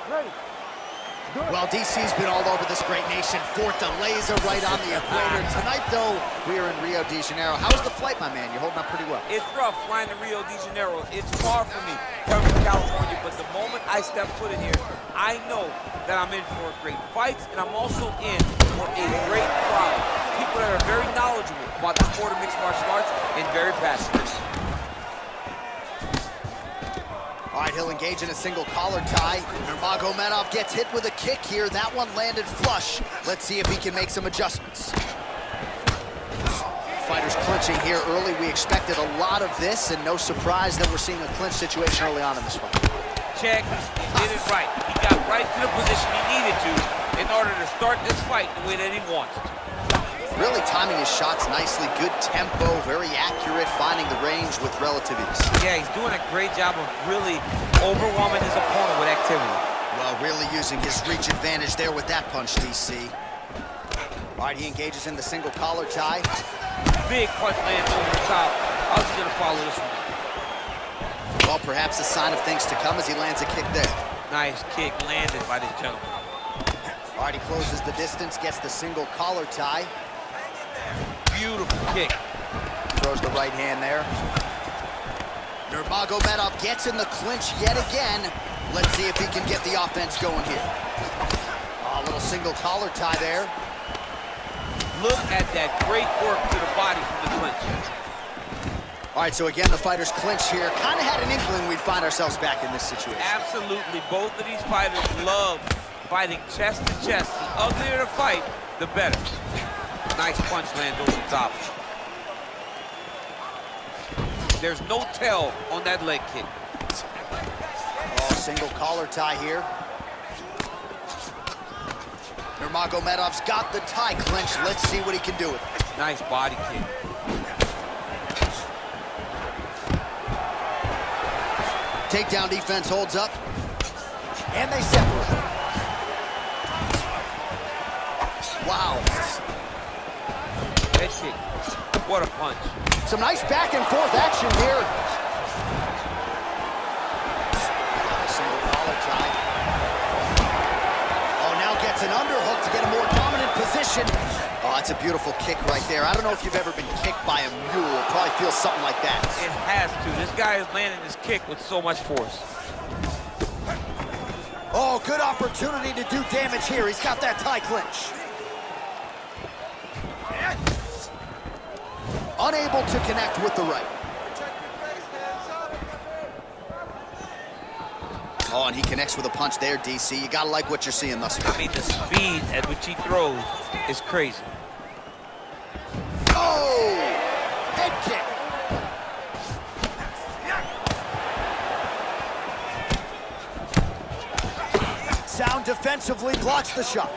Well, DC's been all over this great nation. Fortaleza right on the equator. Tonight, though, we are in Rio de Janeiro. How's the flight, my man? You're holding up pretty well. It's rough flying to Rio de Janeiro. It's far from me, coming from California. But the moment I step foot in here, I know that I'm in for great fights, and I'm also in for a great crowd. People that are very knowledgeable about the sport of mixed martial arts and very passionate. All right, he'll engage in a single collar tie. Nurmagomedov gets hit with a kick here. That one landed flush. Let's see if he can make some adjustments. Fighters clinching here early. We expected a lot of this, and no surprise that we're seeing a clinch situation early on in this fight. Check, he did it right. He got right to the position he needed to in order to start this fight the way that he wants. Really timing his shots nicely. Good tempo, very accurate, finding the range with relative ease. Yeah, he's doing a great job of really overwhelming his opponent with activity. Well, really using his reach advantage there with that punch, DC. All right, he engages in the single collar tie. Big punch lands over the top. How's he gonna follow this one? Well, perhaps a sign of things to come as he lands a kick there. Nice kick landed by this gentleman. All right, he closes the distance, gets the single collar tie. Beautiful kick. Throws the right hand there. Nurmagomedov gets in the clinch yet again. Let's see if he can get the offense going here. A little single collar tie there. Look at that great work to the body from the clinch. All right, so again, the fighters clinch here. Kind of had an inkling we'd find ourselves back in this situation. Absolutely. Both of these fighters love fighting chest to chest. The uglier the fight, the better. Nice punch lands over the top. There's no tell on that leg kick. Oh, single collar tie here. Nurmagomedov's got the tie clinch. Let's see what he can do with it. Nice body kick. Takedown defense holds up. And they separate. Wow. Head kick. What a punch. Some nice back and forth action here. Single collar tie. Oh, now gets an underhook to get a more dominant position. Oh, that's a beautiful kick right there. I don't know if you've ever been kicked by a mule. It probably feels something like that. It has to. This guy is landing this kick with so much force. Oh, good opportunity to do damage here. He's got that tie clinch. Unable to connect with the right. Oh, and he connects with a punch there, DC. You gotta like what you're seeing thus far. I mean, the speed at which he throws is crazy. Oh! Head kick. Sound defensively blocks the shot.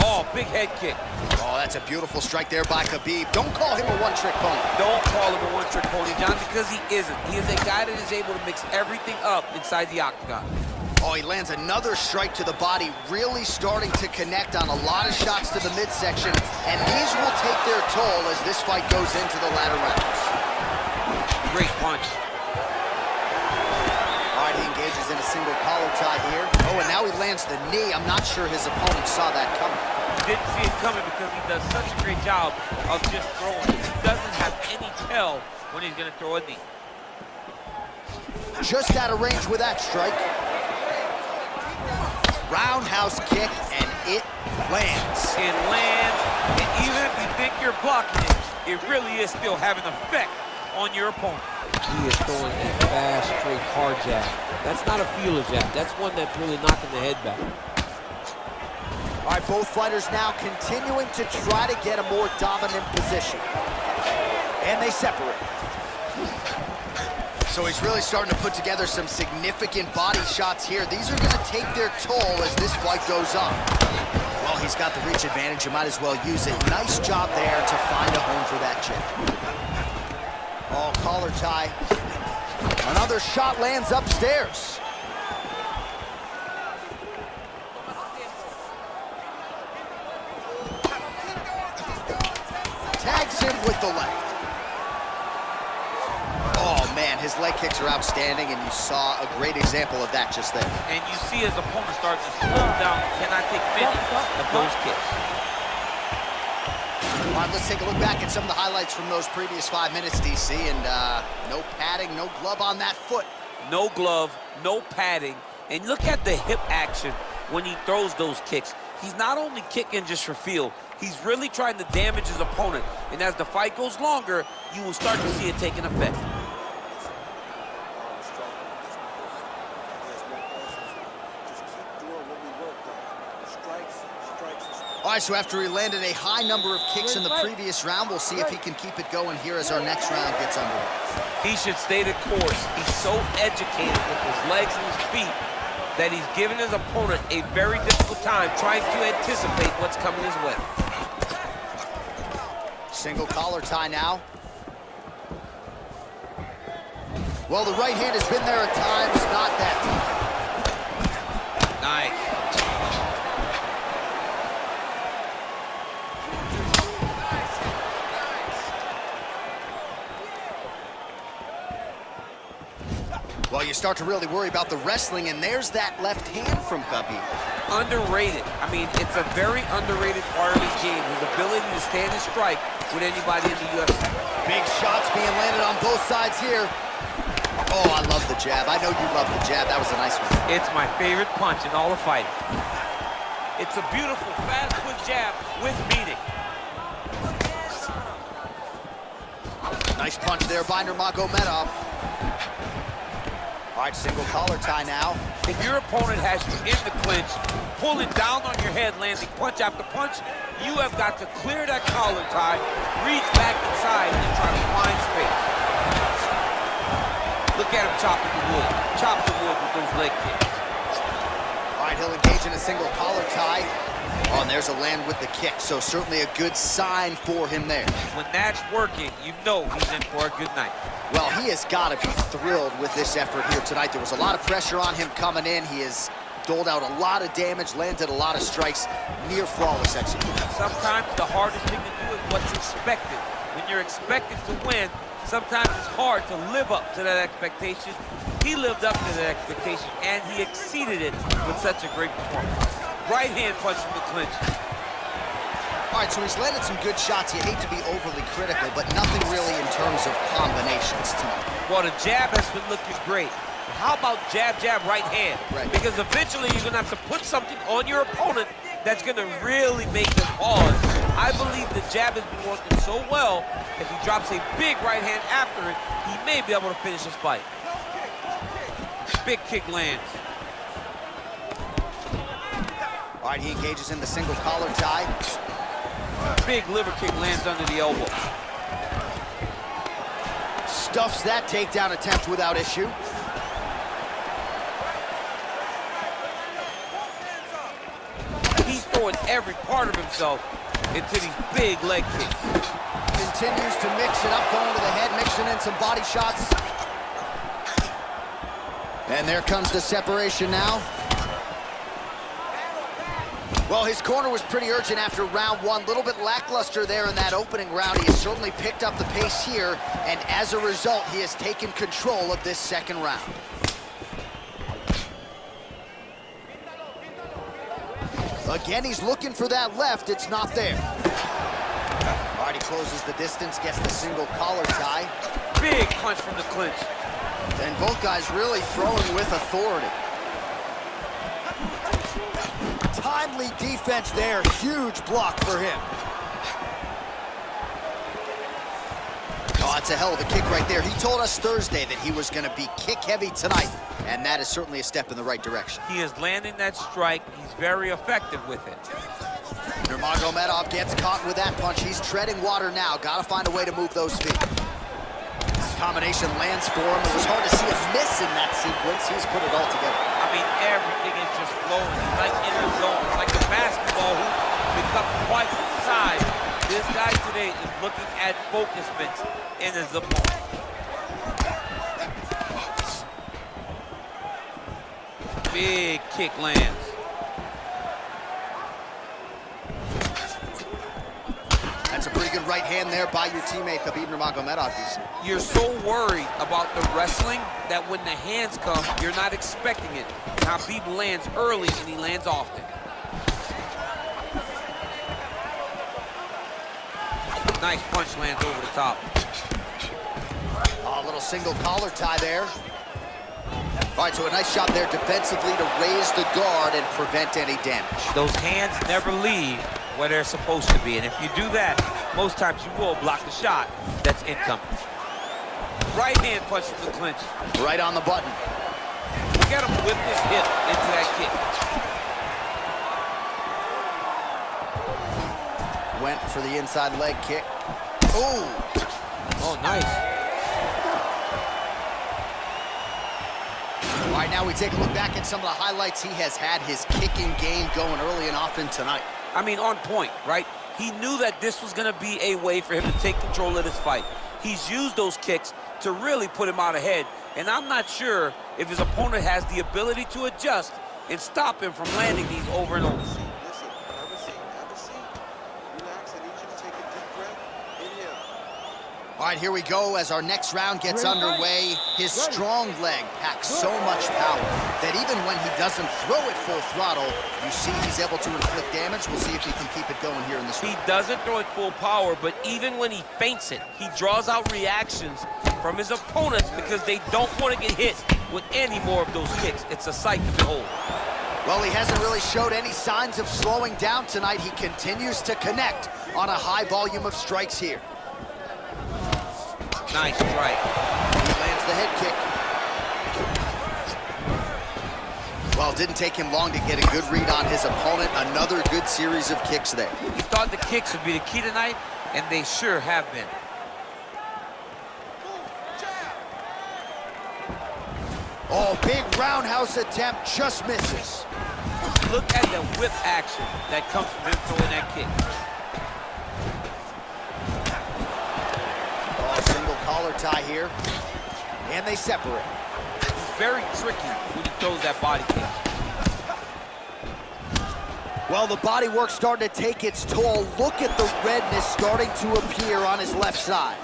Oh, big head kick. Oh, that's a beautiful strike there by Khabib. Don't call him a one-trick pony. Don't call him a one-trick pony, John, because he isn't. He is a guy that is able to mix everything up inside the octagon. Oh, he lands another strike to the body, really starting to connect on a lot of shots to the midsection, and these will take their toll as this fight goes into the latter rounds. Great punch. All right, he engages in a single collar tie here. Oh, and now he lands the knee. I'm not sure his opponent saw that coming. He didn't see it coming because he does such a great job of just throwing. He doesn't have any tell when he's going to throw a knee. Just out of range with that strike. Roundhouse kick, and it lands. It lands, and even if you think you're blocking it, it really is still having an effect on your opponent. He is throwing a fast, straight, hard jab. That's not a feeler jab. That's one that's really knocking the head back. All right, both fighters now continuing to try to get a more dominant position. And they separate. So he's really starting to put together some significant body shots here. These are going to take their toll as this fight goes on. Well, he's got the reach advantage. You might as well use it. Nice job there to find a home for that jab. Oh, collar tie. Another shot lands upstairs. Tags him with the left. Oh, man, his leg kicks are outstanding, and you saw a great example of that just there. And you see his opponent start to slow down, cannot take many of those kicks. All right, let's take a look back at some of the highlights from those previous 5 minutes, DC, and no padding, no glove on that foot. No glove, no padding, and look at the hip action when he throws those kicks. He's not only kicking just for feel, he's really trying to damage his opponent, and as the fight goes longer, you will start to see it taking effect. All right, so after he landed a high number of kicks in the previous round, we'll see if he can keep it going here as our next round gets underway. He should stay the course. He's so educated with his legs and his feet that he's giving his opponent a very difficult time trying to anticipate what's coming his way. Single collar tie now. Well, the right hand has been there at times, not that time. Nice. Well, you start to really worry about the wrestling, and there's that left hand from Khabib. Underrated. I mean, it's a very underrated part of his game, his ability to stand and strike with anybody in the UFC. Big shots being landed on both sides here. Oh, I love the jab. I know you love the jab. That was a nice one. It's my favorite punch in all of fighting. It's a beautiful, fast, quick jab with meaning. Nice punch there by Nurmagomedov. All right, single collar tie now. If your opponent has you in the clinch, pulling down on your head, landing punch after punch, you have got to clear that collar tie, reach back inside, and try to find space. Look at him chopping the wood. Chop the wood with those leg kicks. All right, he'll engage in a single collar tie. Oh, and there's a land with the kick, so certainly a good sign for him there. When that's working, you know he's in for a good night. Well, he has got to be thrilled with this effort here tonight. There was a lot of pressure on him coming in. He has doled out a lot of damage, landed a lot of strikes, near flawless execution. Sometimes the hardest thing to do is what's expected. When you're expected to win, sometimes it's hard to live up to that expectation. He lived up to that expectation, and he exceeded it with such a great performance. Right hand punch from the clinch. All right, so he's landed some good shots. You hate to be overly critical, but nothing really in terms of combinations tonight. Well, the jab has been looking great. But how about jab, jab, right hand? Right. Because eventually you're going to have to put something on your opponent that's going to really make them pause. I believe the jab has been working so well, if he drops a big right hand after it, he may be able to finish his fight. Big kick lands. All right, he engages in the single collar tie. Big liver kick lands under the elbow. Stuffs that takedown attempt without issue. He's throwing every part of himself into these big leg kicks. Continues to mix it up, going to the head, mixing in some body shots. And there comes the separation now. Well, his corner was pretty urgent after round one. A little bit lackluster there in that opening round. He has certainly picked up the pace here, and as a result, he has taken control of this second round. Again, he's looking for that left. It's not there. All right, he closes the distance, gets the single collar tie. Big punch from the clinch. And both guys really throwing with authority. Timely defense there, huge block for him. Oh, that's a hell of a kick right there. He told us Thursday that he was going to be kick heavy tonight, and that is certainly a step in the right direction. He is landing that strike. He's very effective with it. Nurmagomedov gets caught with that punch. He's treading water now. Got to find a way to move those feet. Combination lands for him. It was hard to see a miss in that sequence. He's put it all together. I mean, everything is just flowing. It's like in a zone. It's like a basketball hoop picked up twice the size. This guy today is looking at focus mitts in his opponent. Big kick lands. That's a pretty good right hand there by your teammate, Khabib Nurmagomedov, DC. You're so worried about the wrestling that when the hands come, you're not expecting it. Khabib lands early and he lands often. Nice punch lands over the top. Oh, a little single collar tie there. All right, so a nice shot there defensively to raise the guard and prevent any damage. Those hands never leave where they're supposed to be, and if you do that, most times you will block the shot that's incoming. Right hand punch from the clinch. Right on the button. Look at him whip his hip into that kick. Went for the inside leg kick. Ooh. Oh, nice. All right, now we take a look back at some of the highlights. He has had his kicking game going early and often tonight. I mean, on point, right? He knew that this was gonna be a way for him to take control of this fight. He's used those kicks to really put him out ahead, and I'm not sure if his opponent has the ability to adjust and stop him from landing these over and over. Listen, have a seat, relax. I need you to take a deep breath. Inhale. All right, here we go as our next round gets underway. His strong leg packs so much power that even when he doesn't throw it full throttle, you see he's able to inflict damage. We'll see if he can keep it going here in this round. He doesn't throw it full power, but even when he feints it, he draws out reactions from his opponents because they don't want to get hit with any more of those kicks. It's a sight to behold. Well, he hasn't really showed any signs of slowing down tonight. He continues to connect on a high volume of strikes here. Nice strike. He lands the head kick. Well, it didn't take him long to get a good read on his opponent. Another good series of kicks there. He thought the kicks would be the key tonight, and they sure have been. Oh, big roundhouse attempt, just misses. Look at the whip action that comes from him throwing that kick. Single collar tie here, and they separate. He's very tricky when he throws that body kick. Well, the body work starting to take its toll. Look at the redness starting to appear on his left side.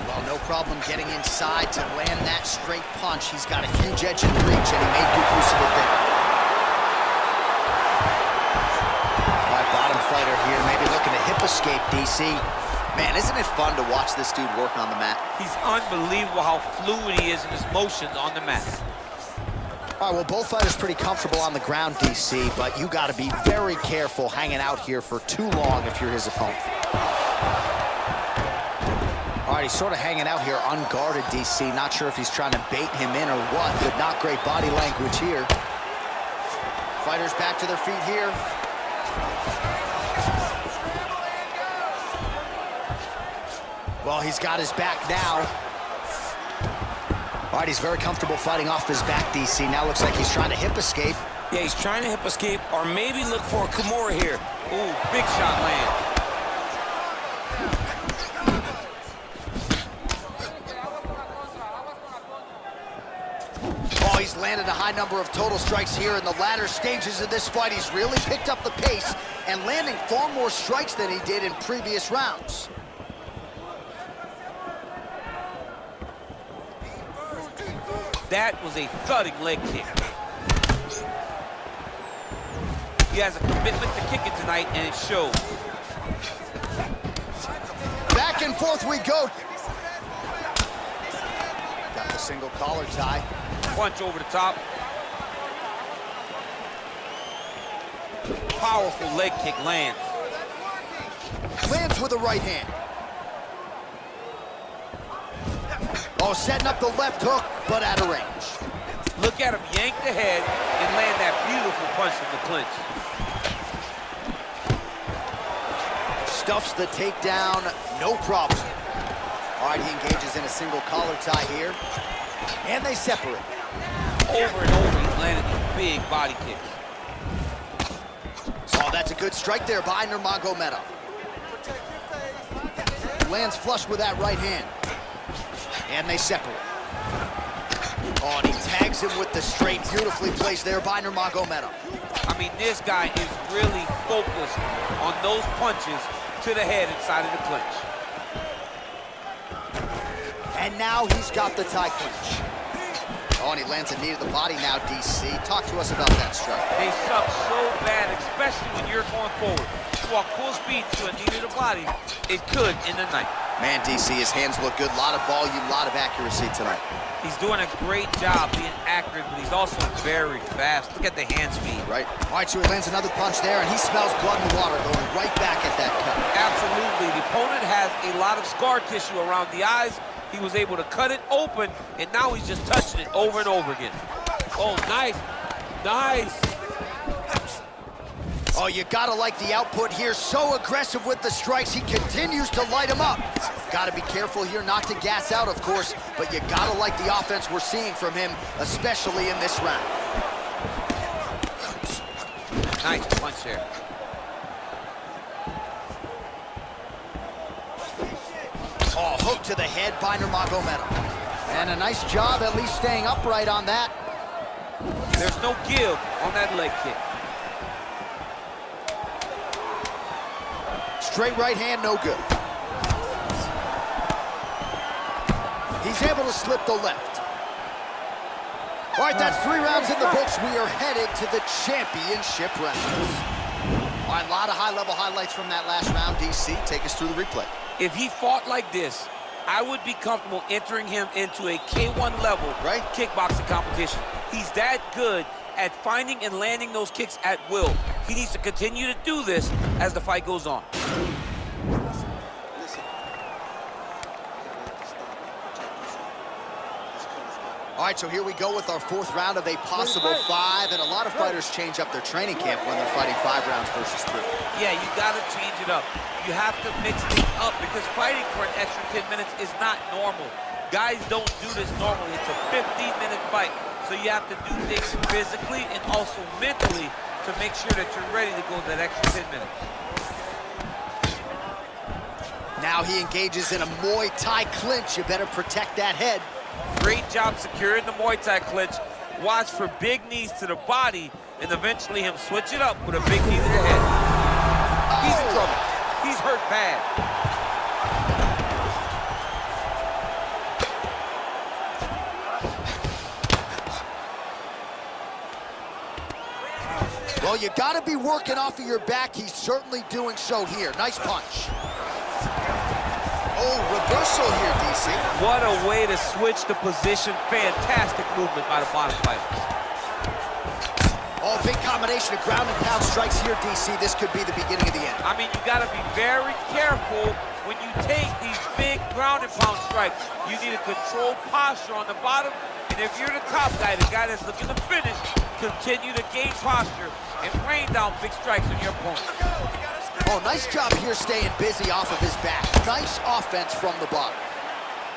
Well, no problem getting inside to land that straight punch. He's got a huge edge and reach, and he made good use of it there. All right, bottom fighter here, maybe looking to hip escape, DC. Man, isn't it fun to watch this dude work on the mat? He's unbelievable how fluid he is in his motions on the mat. All right, well, both fighters pretty comfortable on the ground, DC, but you got to be very careful hanging out here for too long if you're his opponent. All right, he's sort of hanging out here unguarded, DC. Not sure if he's trying to bait him in or what, but not great body language here. Fighters back to their feet here. Well, he's got his back now. All right, he's very comfortable fighting off his back, DC. Now looks like he's trying to hip escape. Yeah, he's trying to hip escape or maybe look for a Kimura here. Ooh, big shot land. Oh, he's landed a high number of total strikes here in the latter stages of this fight. He's really picked up the pace and landing far more strikes than he did in previous rounds. That was a thudding leg kick. He has a commitment to kicking tonight, and it shows. Back and forth we go. Got the single collar tie. Punch over the top. Powerful leg kick lands. Lands with a right hand. Oh, setting up the left hook, but out of range. Look at him yank the head and land that beautiful punch from the clinch. Stuffs the takedown, no problem. All right, he engages in a single collar tie here, and they separate. Over and over, he's landed these big body kicks. Oh, that's a good strike there by Nurmagomedov. Lands flush with that right hand. And they separate. Oh, and he tags him with the straight, beautifully placed there by Nurmagomedov. I mean, this guy is really focused on those punches to the head inside of the clinch. And now he's got the tie clinch. Oh, and he lands a knee to the body now, DC. Talk to us about that strike. They suck so bad, especially when you're going forward. You walk full speed to a knee to the body, it could end the night. Man, DC, his hands look good. A lot of volume, a lot of accuracy tonight. He's doing a great job being accurate, but he's also very fast. Look at the hand speed. Right. All right, so he lands another punch there, and he smells blood in the water going right back at that cut. Absolutely. The opponent has a lot of scar tissue around the eyes. He was able to cut it open, and now he's just touching it over and over again. Oh, nice. Nice. Oh, you gotta like the output here. So aggressive with the strikes. He continues to light him up. Gotta be careful here not to gas out, of course, but you gotta like the offense we're seeing from him, especially in this round. Nice punch there. Oh, hook to the head by Nurmagomedov. And a nice job at least staying upright on that. There's no give on that leg kick. Straight right hand, no good. He's able to slip the left. All right, that's 3 rounds in the books. We are headed to the championship rounds. All right, a lot of high-level highlights from that last round. DC, take us through the replay. If he fought like this, I would be comfortable entering him into a K1 level kickboxing competition. He's that good at finding and landing those kicks at will. He needs to continue to do this as the fight goes on. All right, so here we go with our 4th round of a possible 5, and a lot of fighters change up their training camp when they're fighting 5 rounds versus 3. Yeah, you gotta change it up. You have to mix things up because fighting for an extra 10 minutes is not normal. Guys don't do this normally. It's a 15-minute fight, so you have to do things physically and also mentally to make sure that you're ready to go that extra 10 minutes. Now he engages in a Muay Thai clinch. You better protect that head. Great job securing the Muay Thai clinch. Watch for big knees to the body and eventually him switch it up with a big knee to the head. He's in trouble. He's hurt bad. Well, you gotta be working off of your back. He's certainly doing so here. Nice punch. Oh, reversal here, DC. What a way to switch the position. Fantastic movement by the bottom fighter. Oh, big combination of ground and pound strikes here, DC. This could be the beginning of the end. I mean, you gotta be very careful when you take these big ground and pound strikes. You need a controlled posture on the bottom, and if you're the top guy, the guy that's looking to finish, continue to gain posture and rain down big strikes on your opponent. Oh, nice job here staying busy off of his back. Nice offense from the bottom.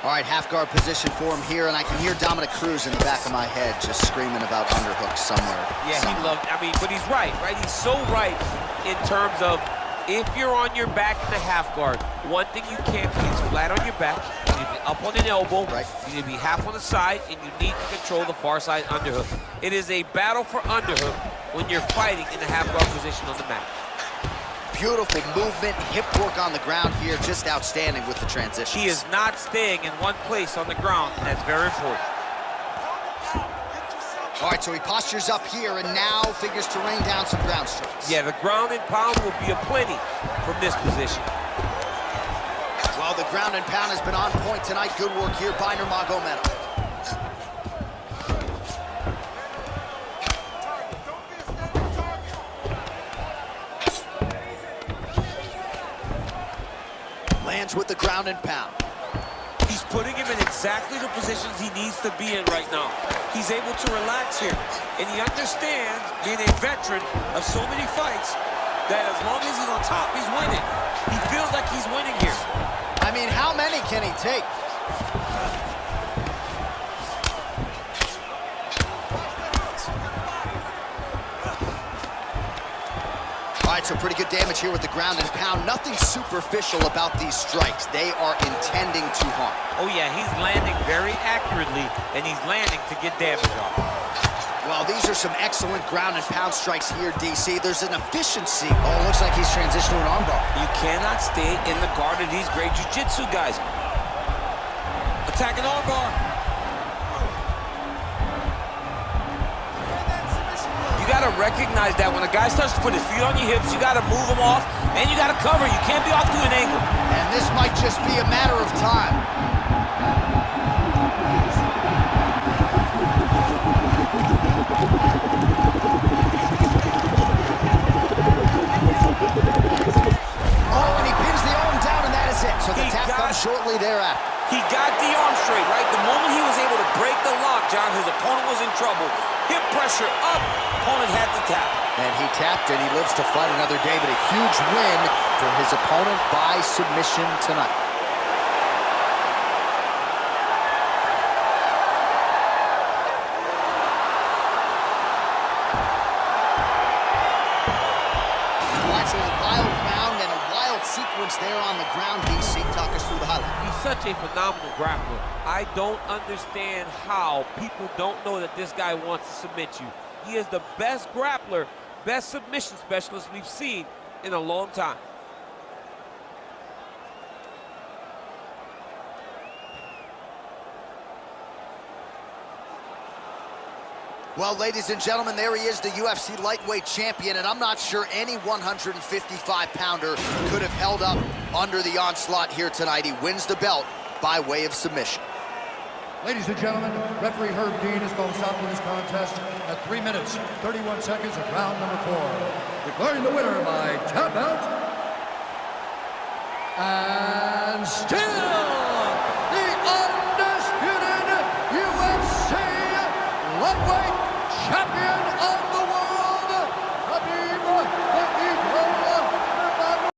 All right, half guard position for him here, and I can hear Dominic Cruz in the back of my head just screaming about underhooks somewhere. Yeah, he loved, I mean, but he's right? He's so right in terms of if you're on your back in the half guard, one thing you can't be is flat on your back. You need to be up on an elbow. Right. You need to be half on the side, and you need to control the far side underhook. It is a battle for underhook when you're fighting in the half guard position on the mat. Beautiful movement, hip work on the ground here, just outstanding with the transition. He is not staying in one place on the ground, and that's very important. All right, so he postures up here and now figures to rain down some ground strikes. Yeah, the ground and pound will be aplenty from this position. Well, the ground and pound has been on point tonight. Good work here by Nurmagomedov. Lands with the ground and pound. He's putting him in exactly the positions he needs to be in right now. He's able to relax here, and he understands, being a veteran of so many fights, that as long as he's on top, he's winning. He feels like he's winning here. I mean, how many can he take? All right, so pretty good damage here with the ground and pound. Nothing superficial about these strikes. They are intending to harm. Oh yeah, he's landing very accurately, and he's landing to get damage off. Well, these are some excellent ground and pound strikes here, DC. There's an efficiency. Oh, it looks like he's transitioned to an armbar. You cannot stay in the guard of these great jiu-jitsu guys. Attacking armbar. You gotta recognize that when a guy starts to put his feet on your hips, you gotta move him off, and you gotta cover. You can't be off to an angle. And this might just be a matter of time. Oh, and he pins the arm down, and that is it. So the tap comes shortly thereafter. He got the arm straight, right? The moment he was able to break the lock, John, his opponent was in trouble. Hip pressure up, opponent had to tap. And he tapped, and he lives to fight another day, but a huge win for his opponent by submission tonight. Sequence there on the ground. DC, talk us through the highlight. He's such a phenomenal grappler. I don't understand how people don't know that this guy wants to submit you. He is the best grappler, best submission specialist we've seen in a long time. Well, ladies and gentlemen, there he is, the UFC lightweight champion, and I'm not sure any 155-pounder could have held up under the onslaught here tonight. He wins the belt by way of submission. Ladies and gentlemen, referee Herb Dean has called a stop to this contest at 3 minutes, 31 seconds of round number 4. Declaring the winner by tap out and still